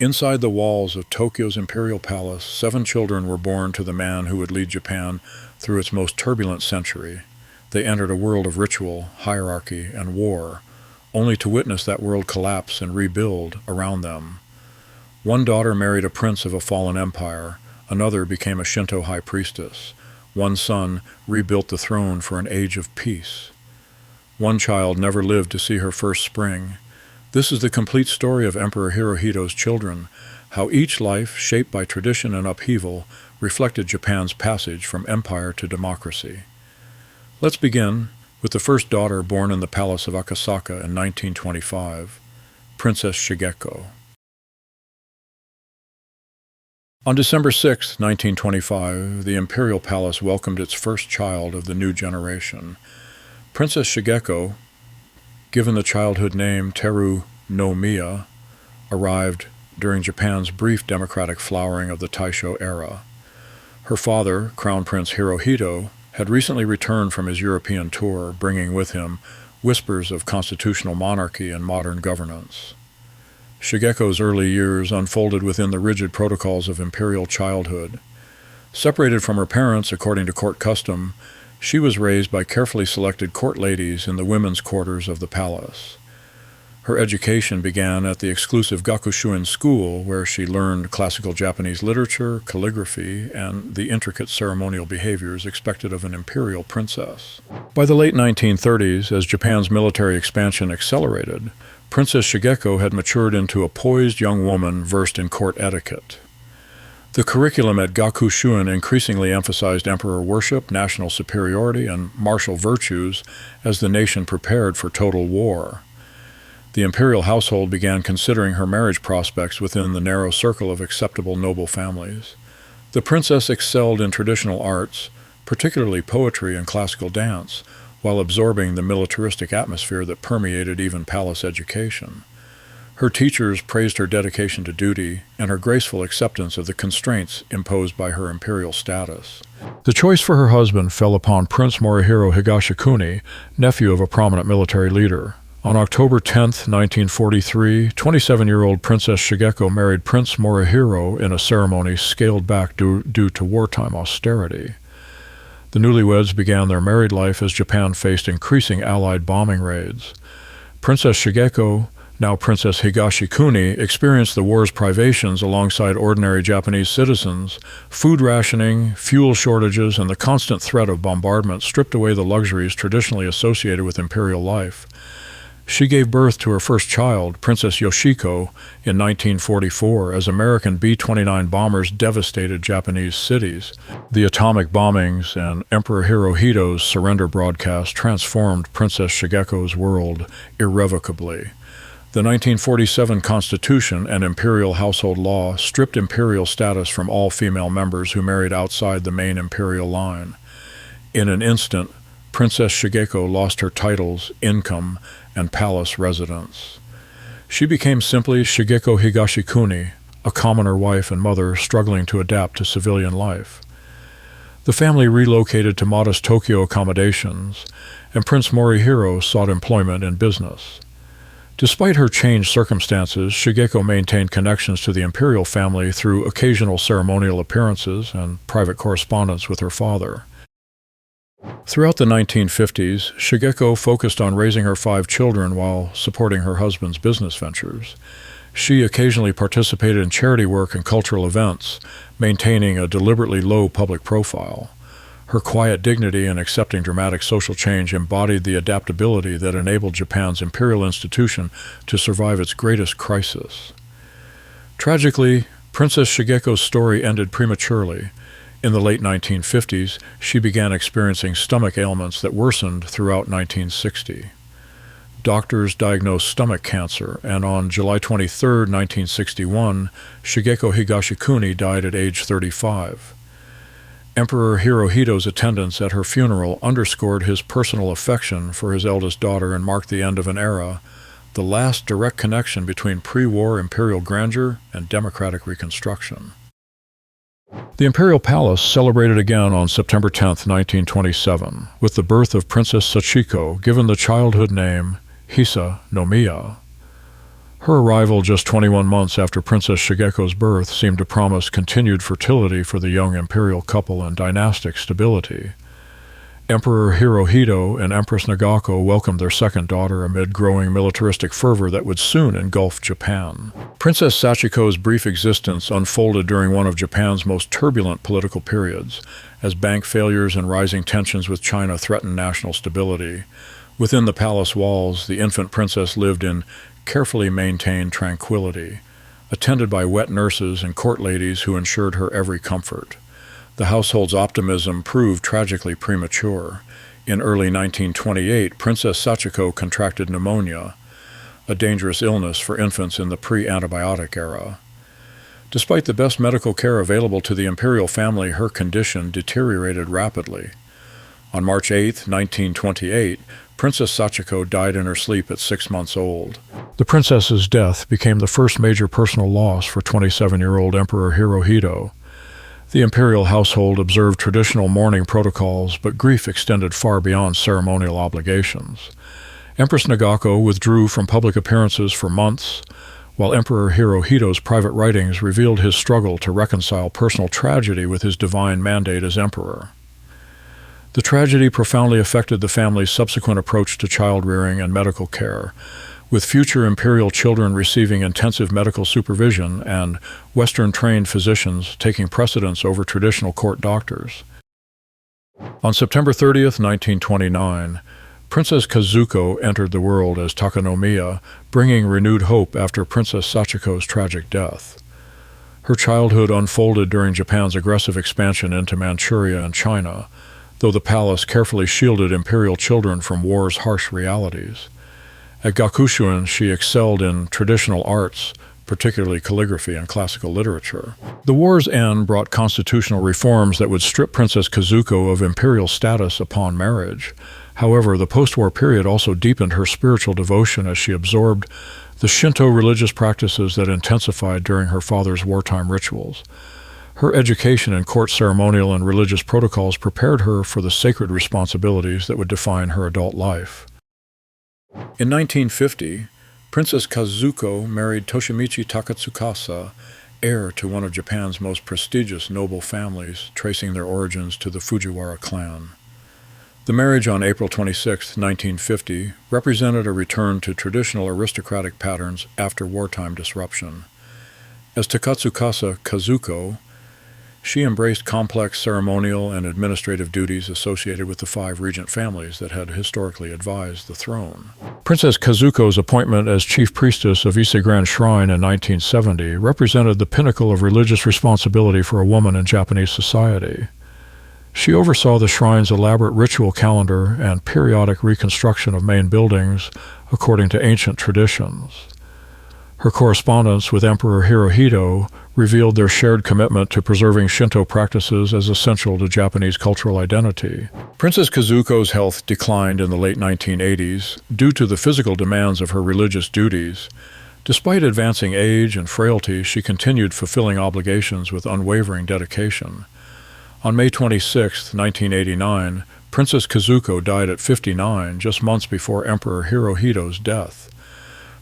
Inside the walls of Tokyo's Imperial Palace, 7 children were born to the man who would lead Japan through its most turbulent century. They entered a world of ritual, hierarchy, and war, only to witness that world collapse and rebuild around them. One daughter married a prince of a fallen empire, another became a Shinto high priestess. One son rebuilt the throne for an age of peace. One child never lived to see her first spring. This is the complete story of Emperor Hirohito's children, how each life, shaped by tradition and upheaval, reflected Japan's passage from empire to democracy. Let's begin with the first daughter born in the Palace of Akasaka in 1925, Princess Shigeko. On December 6, 1925, the Imperial Palace welcomed its first child of the new generation. Princess Shigeko, given the childhood name Teru no Miya, arrived during Japan's brief democratic flowering of the Taisho era. Her father, Crown Prince Hirohito, had recently returned from his European tour, bringing with him whispers of constitutional monarchy and modern governance. Shigeko's early years unfolded within the rigid protocols of imperial childhood. Separated from her parents according to court custom, she was raised by carefully selected court ladies in the women's quarters of the palace. Her education began at the exclusive Gakushuin school, where she learned classical Japanese literature, calligraphy, and the intricate ceremonial behaviors expected of an imperial princess. By the late 1930s, as Japan's military expansion accelerated, Princess Shigeko had matured into a poised young woman versed in court etiquette. The curriculum at Gakushuin increasingly emphasized emperor worship, national superiority, and martial virtues as the nation prepared for total war. The imperial household began considering her marriage prospects within the narrow circle of acceptable noble families. The princess excelled in traditional arts, particularly poetry and classical dance, while absorbing the militaristic atmosphere that permeated even palace education. Her teachers praised her dedication to duty and her graceful acceptance of the constraints imposed by her imperial status. The choice for her husband fell upon Prince Morihiro Higashikuni, nephew of a prominent military leader. On October 10, 1943, 27-year-old Princess Shigeko married Prince Morihiro in a ceremony scaled back due to wartime austerity. The newlyweds began their married life as Japan faced increasing Allied bombing raids. Princess Shigeko, now Princess Higashikuni, experienced the war's privations alongside ordinary Japanese citizens. Food rationing, fuel shortages, and the constant threat of bombardment stripped away the luxuries traditionally associated with imperial life. She gave birth to her first child, Princess Yoshiko, in 1944 as American B-29 bombers devastated Japanese cities. The atomic bombings and Emperor Hirohito's surrender broadcast transformed Princess Shigeko's world irrevocably. The 1947 Constitution and imperial household law stripped imperial status from all female members who married outside the main imperial line. In an instant, Princess Shigeko lost her titles, income, and palace residence. She became simply Shigeko Higashikuni, a commoner wife and mother struggling to adapt to civilian life. The family relocated to modest Tokyo accommodations, and Prince Morihiro sought employment in business. Despite her changed circumstances, Shigeko maintained connections to the imperial family through occasional ceremonial appearances and private correspondence with her father. Throughout the 1950s, Shigeko focused on raising her 5 children while supporting her husband's business ventures. She occasionally participated in charity work and cultural events, maintaining a deliberately low public profile. Her quiet dignity in accepting dramatic social change embodied the adaptability that enabled Japan's imperial institution to survive its greatest crisis. Tragically, Princess Shigeko's story ended prematurely. In the late 1950s, she began experiencing stomach ailments that worsened throughout 1960. Doctors diagnosed stomach cancer, and on July 23, 1961, Shigeko Higashikuni died at age 35. Emperor Hirohito's attendance at her funeral underscored his personal affection for his eldest daughter and marked the end of an era, the last direct connection between pre-war imperial grandeur and democratic reconstruction. The Imperial Palace celebrated again on September 10, 1927, with the birth of Princess Sachiko, given the childhood name Hisa no Miya. Her arrival just 21 months after Princess Shigeko's birth seemed to promise continued fertility for the young imperial couple and dynastic stability. Emperor Hirohito and Empress Nagako welcomed their second daughter amid growing militaristic fervor that would soon engulf Japan. Princess Sachiko's brief existence unfolded during one of Japan's most turbulent political periods, as bank failures and rising tensions with China threatened national stability. Within the palace walls, the infant princess lived in carefully maintained tranquility, attended by wet nurses and court ladies who ensured her every comfort. The household's optimism proved tragically premature. In early 1928, Princess Sachiko contracted pneumonia, a dangerous illness for infants in the pre-antibiotic era. Despite the best medical care available to the imperial family, her condition deteriorated rapidly. On March 8, 1928, Princess Sachiko died in her sleep at 6 months old. The princess's death became the first major personal loss for 27-year-old Emperor Hirohito. The imperial household observed traditional mourning protocols, but grief extended far beyond ceremonial obligations. Empress Nagako withdrew from public appearances for months, while Emperor Hirohito's private writings revealed his struggle to reconcile personal tragedy with his divine mandate as emperor. The tragedy profoundly affected the family's subsequent approach to child-rearing and medical care, with future imperial children receiving intensive medical supervision and Western-trained physicians taking precedence over traditional court doctors. On September 30, 1929, Princess Kazuko entered the world as Takenomiya, bringing renewed hope after Princess Sachiko's tragic death. Her childhood unfolded during Japan's aggressive expansion into Manchuria and China, though the palace carefully shielded imperial children from war's harsh realities. At Gakushuin, she excelled in traditional arts, particularly calligraphy and classical literature. The war's end brought constitutional reforms that would strip Princess Kazuko of imperial status upon marriage. However, the post-war period also deepened her spiritual devotion as she absorbed the Shinto religious practices that intensified during her father's wartime rituals. Her education in court ceremonial and religious protocols prepared her for the sacred responsibilities that would define her adult life. In 1950, Princess Kazuko married Toshimichi Takatsukasa, heir to one of Japan's most prestigious noble families, tracing their origins to the Fujiwara clan. The marriage on April 26, 1950, represented a return to traditional aristocratic patterns after wartime disruption. As Takatsukasa Kazuko, she embraced complex ceremonial and administrative duties associated with the 5 regent families that had historically advised the throne. Princess Kazuko's appointment as chief priestess of Ise Grand Shrine in 1970 represented the pinnacle of religious responsibility for a woman in Japanese society. She oversaw the shrine's elaborate ritual calendar and periodic reconstruction of main buildings according to ancient traditions. Her correspondence with Emperor Hirohito revealed their shared commitment to preserving Shinto practices as essential to Japanese cultural identity. Princess Kazuko's health declined in the late 1980s due to the physical demands of her religious duties. Despite advancing age and frailty, she continued fulfilling obligations with unwavering dedication. On May 26, 1989, Princess Kazuko died at 59, just months before Emperor Hirohito's death.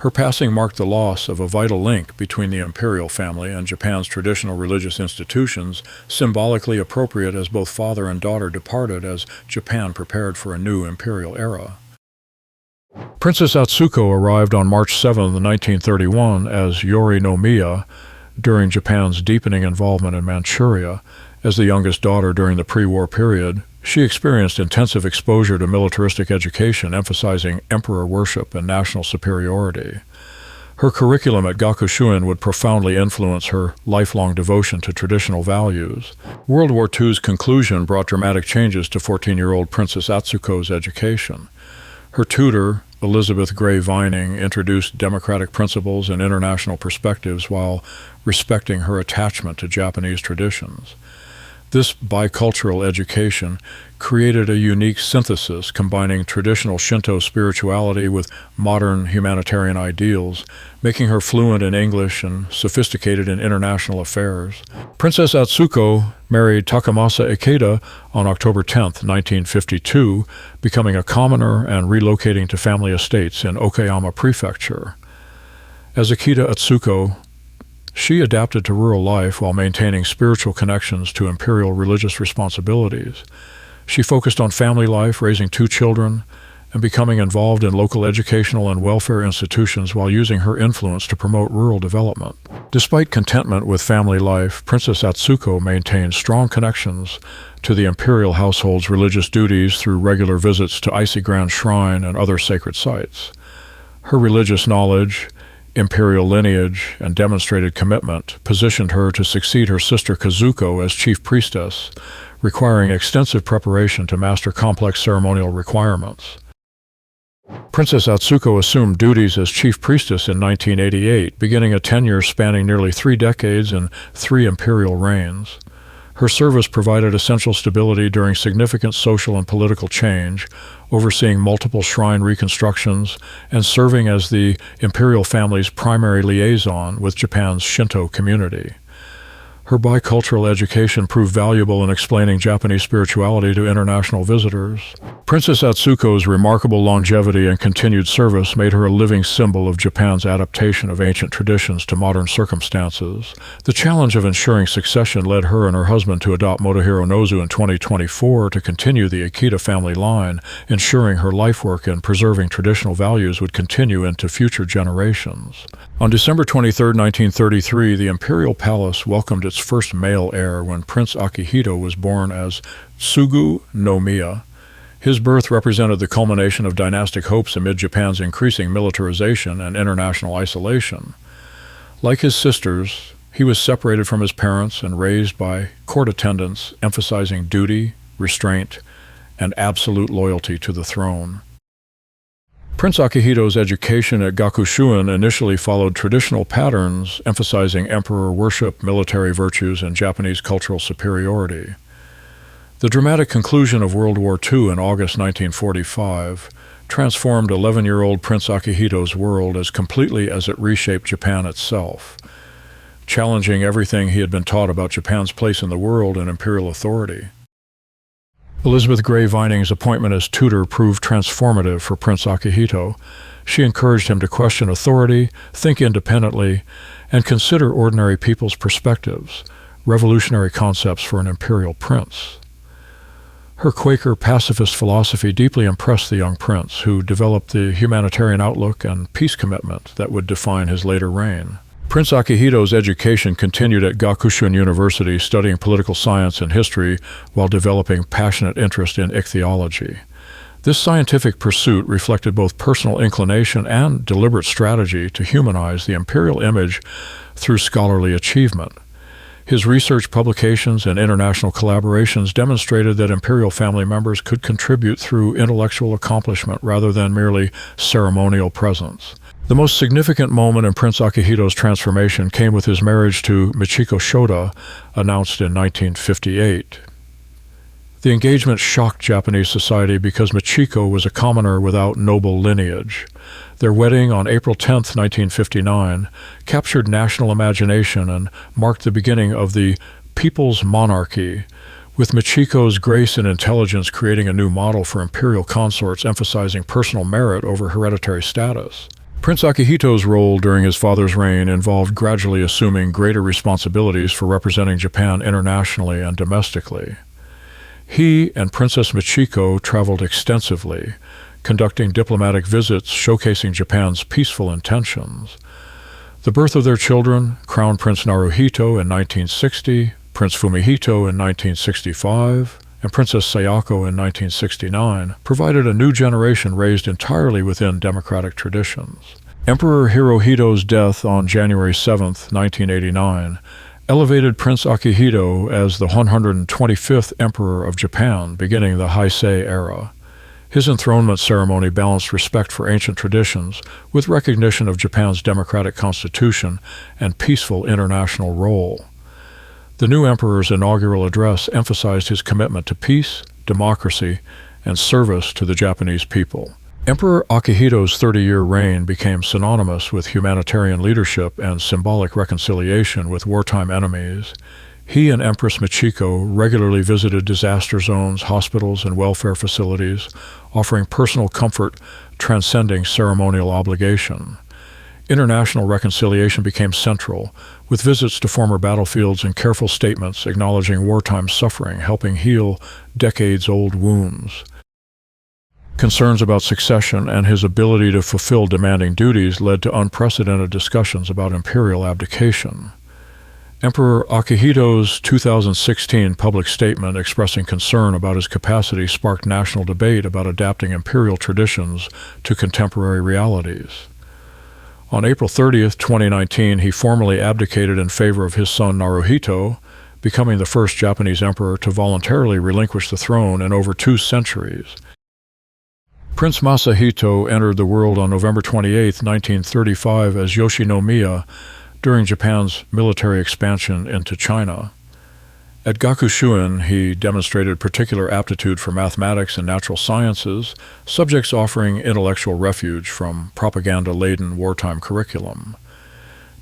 Her passing marked the loss of a vital link between the imperial family and Japan's traditional religious institutions, symbolically appropriate as both father and daughter departed as Japan prepared for a new imperial era. Princess Atsuko arrived on March 7, 1931 as Yori no Miya during Japan's deepening involvement in Manchuria. As the youngest daughter during the pre-war period, she experienced intensive exposure to militaristic education, emphasizing emperor worship and national superiority. Her curriculum at Gakushuin would profoundly influence her lifelong devotion to traditional values. World War II's conclusion brought dramatic changes to 14-year-old Princess Atsuko's education. Her tutor, Elizabeth Gray Vining, introduced democratic principles and international perspectives while respecting her attachment to Japanese traditions. This bicultural education created a unique synthesis combining traditional Shinto spirituality with modern humanitarian ideals, making her fluent in English and sophisticated in international affairs. Princess Atsuko married Takamasa Ikeda on October 10, 1952, becoming a commoner and relocating to family estates in Okayama Prefecture. As Akita Atsuko, she adapted to rural life while maintaining spiritual connections to imperial religious responsibilities. She focused on family life, raising 2 children, and becoming involved in local educational and welfare institutions while using her influence to promote rural development. Despite contentment with family life, Princess Atsuko maintained strong connections to the imperial household's religious duties through regular visits to Icy Grand Shrine and other sacred sites. Her religious knowledge, imperial lineage, and demonstrated commitment positioned her to succeed her sister Kazuko as chief priestess, requiring extensive preparation to master complex ceremonial requirements. Princess Atsuko assumed duties as chief priestess in 1988, beginning a tenure spanning nearly 3 decades and 3 imperial reigns. Her service provided essential stability during significant social and political change, overseeing multiple shrine reconstructions and serving as the imperial family's primary liaison with Japan's Shinto community. Her bicultural education proved valuable in explaining Japanese spirituality to international visitors. Princess Atsuko's remarkable longevity and continued service made her a living symbol of Japan's adaptation of ancient traditions to modern circumstances. The challenge of ensuring succession led her and her husband to adopt Motohiro Nozu in 2024 to continue the Akita family line, ensuring her lifework in preserving traditional values would continue into future generations. On December 23, 1933, the Imperial Palace welcomed its first male heir when Prince Akihito was born as Tsugu no Miya. His birth represented the culmination of dynastic hopes amid Japan's increasing militarization and international isolation. Like his sisters, he was separated from his parents and raised by court attendants, emphasizing duty, restraint, and absolute loyalty to the throne. Prince Akihito's education at Gakushuin initially followed traditional patterns, emphasizing emperor worship, military virtues, and Japanese cultural superiority. The dramatic conclusion of World War II in August 1945 transformed 11-year-old Prince Akihito's world as completely as it reshaped Japan itself, challenging everything he had been taught about Japan's place in the world and imperial authority. Elizabeth Gray Vining's appointment as tutor proved transformative for Prince Akihito. She encouraged him to question authority, think independently, and consider ordinary people's perspectives, revolutionary concepts for an imperial prince. Her Quaker pacifist philosophy deeply impressed the young prince, who developed the humanitarian outlook and peace commitment that would define his later reign. Prince Akihito's education continued at Gakushuin University, studying political science and history while developing passionate interest in ichthyology. This scientific pursuit reflected both personal inclination and deliberate strategy to humanize the imperial image through scholarly achievement. His research publications and international collaborations demonstrated that imperial family members could contribute through intellectual accomplishment rather than merely ceremonial presence. The most significant moment in Prince Akihito's transformation came with his marriage to Michiko Shota, announced in 1958. The engagement shocked Japanese society because Michiko was a commoner without noble lineage. Their wedding on April 10, 1959, captured national imagination and marked the beginning of the People's Monarchy, with Michiko's grace and intelligence creating a new model for imperial consorts emphasizing personal merit over hereditary status. Prince Akihito's role during his father's reign involved gradually assuming greater responsibilities for representing Japan internationally and domestically. He and Princess Michiko traveled extensively, conducting diplomatic visits showcasing Japan's peaceful intentions. The birth of their children, Crown Prince Naruhito in 1960, Prince Fumihito in 1965, and Princess Sayako in 1969, provided a new generation raised entirely within democratic traditions. Emperor Hirohito's death on January 7, 1989, elevated Prince Akihito as the 125th Emperor of Japan, beginning the Heisei era. His enthronement ceremony balanced respect for ancient traditions with recognition of Japan's democratic constitution and peaceful international role. The new emperor's inaugural address emphasized his commitment to peace, democracy, and service to the Japanese people. Emperor Akihito's 30-year reign became synonymous with humanitarian leadership and symbolic reconciliation with wartime enemies. He and Empress Michiko regularly visited disaster zones, hospitals, and welfare facilities, offering personal comfort transcending ceremonial obligation. International reconciliation became central, with visits to former battlefields and careful statements acknowledging wartime suffering, helping heal decades-old wounds. Concerns about succession and his ability to fulfill demanding duties led to unprecedented discussions about imperial abdication. Emperor Akihito's 2016 public statement expressing concern about his capacity sparked national debate about adapting imperial traditions to contemporary realities. On April 30, 2019, he formally abdicated in favor of his son Naruhito, becoming the first Japanese emperor to voluntarily relinquish the throne in over 2 centuries. Prince Masahito entered the world on November 28, 1935 as Yoshinomiya during Japan's military expansion into China. At Gakushuin, he demonstrated particular aptitude for mathematics and natural sciences, subjects offering intellectual refuge from propaganda-laden wartime curriculum.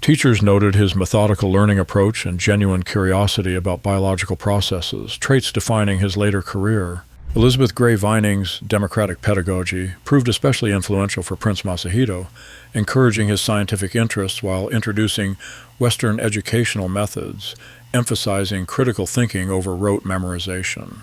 Teachers noted his methodical learning approach and genuine curiosity about biological processes, traits defining his later career. Elizabeth Gray Vining's democratic pedagogy proved especially influential for Prince Masahito, encouraging his scientific interests while introducing Western educational methods, emphasizing critical thinking over rote memorization.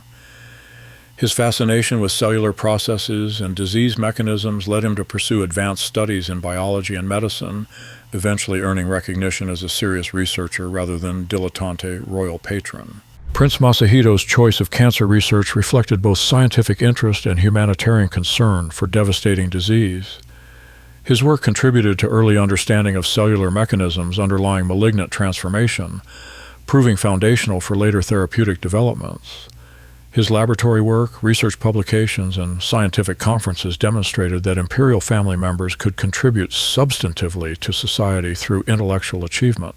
His fascination with cellular processes and disease mechanisms led him to pursue advanced studies in biology and medicine, eventually earning recognition as a serious researcher rather than dilettante royal patron. Prince Masahito's choice of cancer research reflected both scientific interest and humanitarian concern for devastating disease. His work contributed to early understanding of cellular mechanisms underlying malignant transformation, proving foundational for later therapeutic developments. His laboratory work, research publications, and scientific conferences demonstrated that imperial family members could contribute substantively to society through intellectual achievement.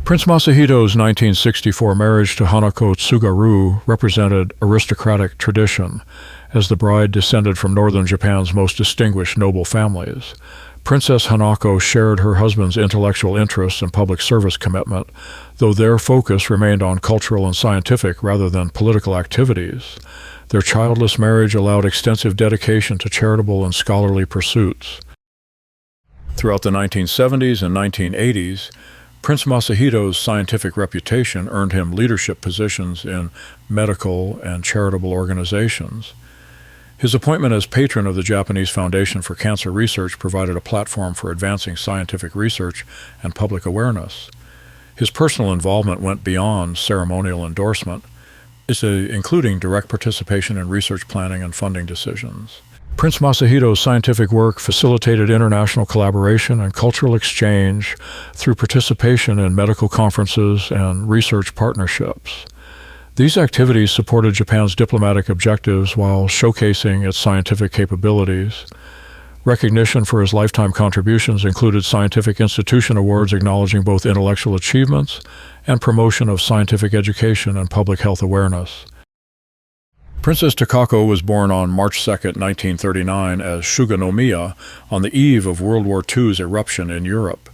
Prince Masahito's 1964 marriage to Hanako Tsugaru represented aristocratic tradition, as the bride descended from northern Japan's most distinguished noble families. Princess Hanako shared her husband's intellectual interests and public service commitment, though their focus remained on cultural and scientific rather than political activities. Their childless marriage allowed extensive dedication to charitable and scholarly pursuits. Throughout the 1970s and 1980s, Prince Masahito's scientific reputation earned him leadership positions in medical and charitable organizations. His appointment as patron of the Japanese Foundation for Cancer Research provided a platform for advancing scientific research and public awareness. His personal involvement went beyond ceremonial endorsement, including direct participation in research planning and funding decisions. Prince Masahito's scientific work facilitated international collaboration and cultural exchange through participation in medical conferences and research partnerships. These activities supported Japan's diplomatic objectives while showcasing its scientific capabilities. Recognition for his lifetime contributions included scientific institution awards acknowledging both intellectual achievements and promotion of scientific education and public health awareness. Princess Takako was born on March 2, 1939 as Shuganomiya on the eve of World War II's eruption in Europe.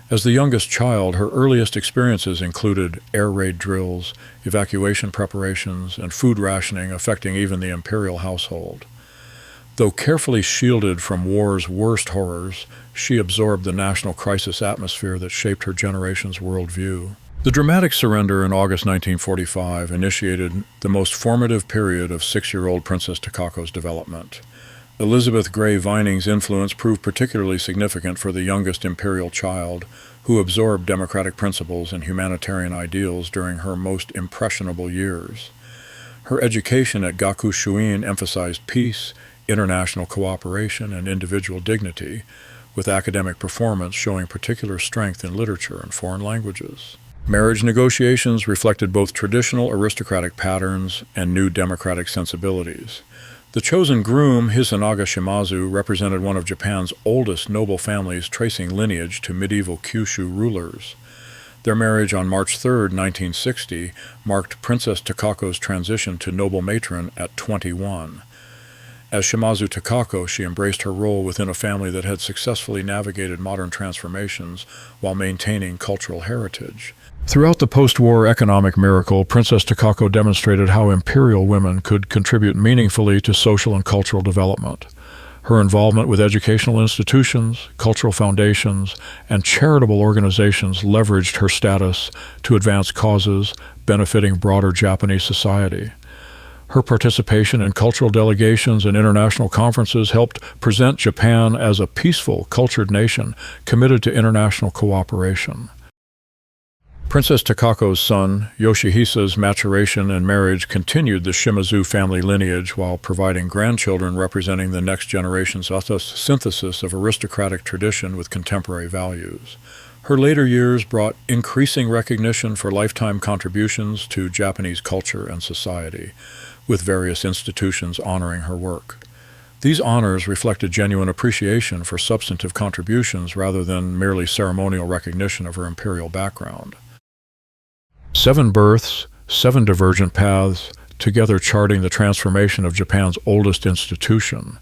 As the youngest child, her earliest experiences included air raid drills, evacuation preparations, and food rationing affecting even the imperial household. Though carefully shielded from war's worst horrors, she absorbed the national crisis atmosphere that shaped her generation's worldview. The dramatic surrender in August 1945 initiated the most formative period of 6-year-old Princess Takako's development. Elizabeth Gray Vining's influence proved particularly significant for the youngest imperial child, who absorbed democratic principles and humanitarian ideals during her most impressionable years. Her education at Gakushuin emphasized peace, international cooperation, and individual dignity, with academic performance showing particular strength in literature and foreign languages. Marriage negotiations reflected both traditional aristocratic patterns and new democratic sensibilities. The chosen groom, Hisanaga Shimazu, represented one of Japan's oldest noble families tracing lineage to medieval Kyushu rulers. Their marriage on March 3, 1960, marked Princess Takako's transition to noble matron at 21. As Shimazu Takako, she embraced her role within a family that had successfully navigated modern transformations while maintaining cultural heritage. Throughout the post-war economic miracle, Princess Takako demonstrated how imperial women could contribute meaningfully to social and cultural development. Her involvement with educational institutions, cultural foundations, and charitable organizations leveraged her status to advance causes benefiting broader Japanese society. Her participation in cultural delegations and international conferences helped present Japan as a peaceful, cultured nation committed to international cooperation. Princess Takako's son, Yoshihisa's maturation and marriage continued the Shimazu family lineage while providing grandchildren representing the next generation's synthesis of aristocratic tradition with contemporary values. Her later years brought increasing recognition for lifetime contributions to Japanese culture and society, with various institutions honoring her work. These honors reflected genuine appreciation for substantive contributions rather than merely ceremonial recognition of her imperial background. 7 births, 7 divergent paths, together charting the transformation of Japan's oldest institution.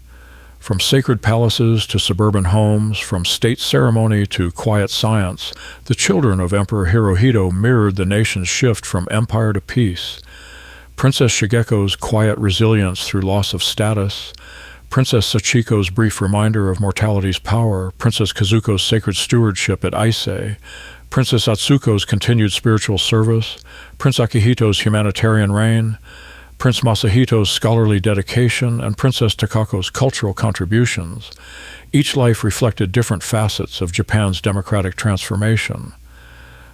From sacred palaces to suburban homes, from state ceremony to quiet science, the children of Emperor Hirohito mirrored the nation's shift from empire to peace. Princess Shigeko's quiet resilience through loss of status, Princess Sachiko's brief reminder of mortality's power, Princess Kazuko's sacred stewardship at Ise, Princess Atsuko's continued spiritual service, Prince Akihito's humanitarian reign, Prince Masahito's scholarly dedication, and Princess Takako's cultural contributions. Each life reflected different facets of Japan's democratic transformation.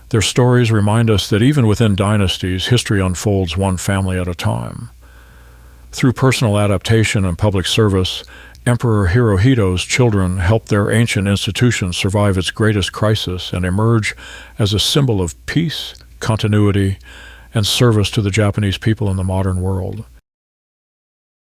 Their stories remind us that even within dynasties, history unfolds one family at a time. Through personal adaptation and public service, Emperor Hirohito's children helped their ancient institution survive its greatest crisis and emerge as a symbol of peace, continuity, and service to the Japanese people in the modern world.